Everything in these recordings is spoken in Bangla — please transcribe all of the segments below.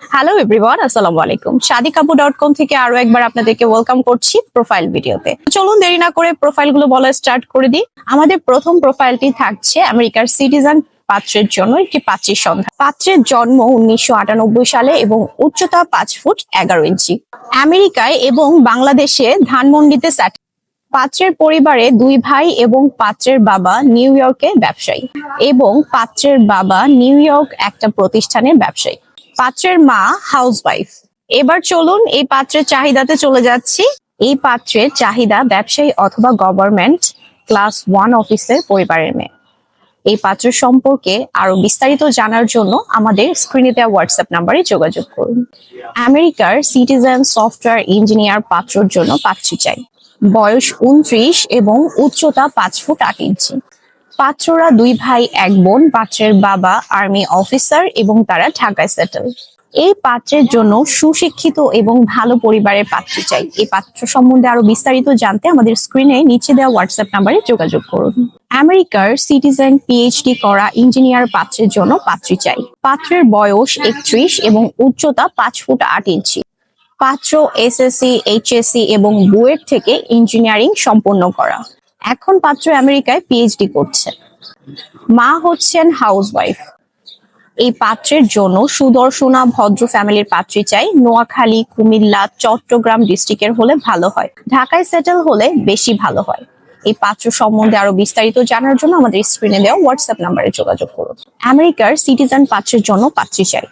হ্যালো এভরিওয়ান, আসসালামু আলাইকুম। shadikapu.com থেকে আরো একবার আপনাদেরকে ওয়েলকাম করছি প্রোফাইল ভিডিওতে। চলুন দেরি না করে প্রোফাইলগুলো বলা স্টার্ট করে দিই। আমাদের প্রথম প্রোফাইলটি থাকছে আমেরিকার সিটিজেন পাত্রের জন্য একটি পাত্রীর সন্ধান। পাত্রের জন্ম 1998 সালে এবং উচ্চতা 5 ফুট 11 ইঞ্চি। আমেরিকায় এবং বাংলাদেশে ধানমন্ডিতে সেটেল। পাত্রের পরিবারে দুই ভাই এবং পাত্রের বাবা নিউ ইয়র্কে ব্যবসায়ী একটা প্রতিষ্ঠানের ব্যবসায়ী। পাত্রের মা হাউসওয়াইফ। এবার চলুন এই পাত্রের চাহিদাতে চলে যাচ্ছি। এই পাত্রের চাহিদা ব্যবসায়ী অথবা গভর্নমেন্ট ক্লাস 1 অফিসের পরিবারের মেয়ে। এই পাত্র সম্পর্কে আরো বিস্তারিত জানার জন্য আমাদের স্ক্রিনে দেওয়া হোয়াটসঅ্যাপ নাম্বারে যোগাযোগ করুন। আমেরিকার সিটিজেন সফটওয়্যার ইঞ্জিনিয়ার পাত্রর জন্য পাত্রী চাই। বয়স 29 এবং উচ্চতা 5 ফুট 8 ইঞ্চি। পাত্ররা দুই ভাই এক বোন। পাত্রের বাবা আর্মি অফিসার এবং তারা ঢাকায় সেটেল। এই পাত্রের জন্য সুশিক্ষিত এবং ভালো পরিবারের পাত্রী চাই। এই পাত্র সম্বন্ধে আরো বিস্তারিত জানতে আমাদের স্ক্রিনে নিচে দেওয়া হোয়াটসঅ্যাপ নাম্বারে যোগাযোগ করুন। আমেরিকার সিটিজেন পিএইচডি করা ইঞ্জিনিয়ার পাত্রের জন্য পাত্রী চাই। পাত্রের বয়স 31 এবং উচ্চতা 5 ফুট 8 ইঞ্চি। পাত্র এসএসসি, এইচএসসি এবং বুয়েট থেকে ইঞ্জিনিয়ারিং সম্পন্ন করা। এখন পাত্র আমেরিকায় পিএইচডি করছে। মা হচ্ছেন হাউসওয়াইফ। এই পাত্রের জন্য সুদর্শনা ভদ্র ফ্যামিলির পাত্রী চাই। নোয়াখালী, কুমিল্লা, চট্টগ্রাম ডিস্ট্রিক্টের হলে ভালো হয়। ঢাকায় সেটেল হলে বেশি ভালো হয়। এই পাত্র সম্বন্ধে আরো বিস্তারিত জানার জন্য আমাদের স্ক্রিনে দেওয়া হোয়াটসঅ্যাপ নাম্বারে যোগাযোগ করুন। আমেরিকার সিটিজেন পাত্রের জন্য পাত্রী চাই।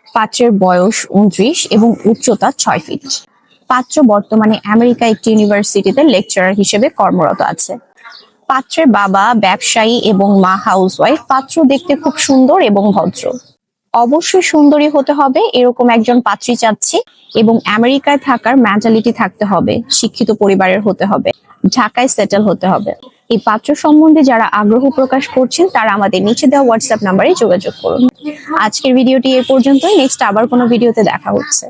পাত্রের বয়স 29 এবং উচ্চতা 6 ফিট। পাত্র বর্তমানে আমেরিকা একটি ইউনিভার্সিটিতে লেকচারার হিসেবে কর্মরত আছে। পাত্রের বাবা ব্যবসায়ী এবং মা হাউসওয়াইফ। পাত্র দেখতে খুব সুন্দর এবং ভদ্র। অবশ্যই সুন্দরী হতে হবে এরকম একজন পাত্রী চাচ্ছি এবং আমেরিকায় থাকার মেন্টালিটি থাকতে হবে। শিক্ষিত পরিবারের হতে হবে। ঢাকায় সেটেল হতে হবে। এই পাত্র সম্বন্ধে যারা আগ্রহ প্রকাশ করছেন তারা আমাদের নিচে দেওয়া হোয়াটসঅ্যাপ নাম্বারে যোগাযোগ করুন। আজকের ভিডিওটি এ পর্যন্তই। নেক্সট আবার কোনো ভিডিওতে দেখা হচ্ছে।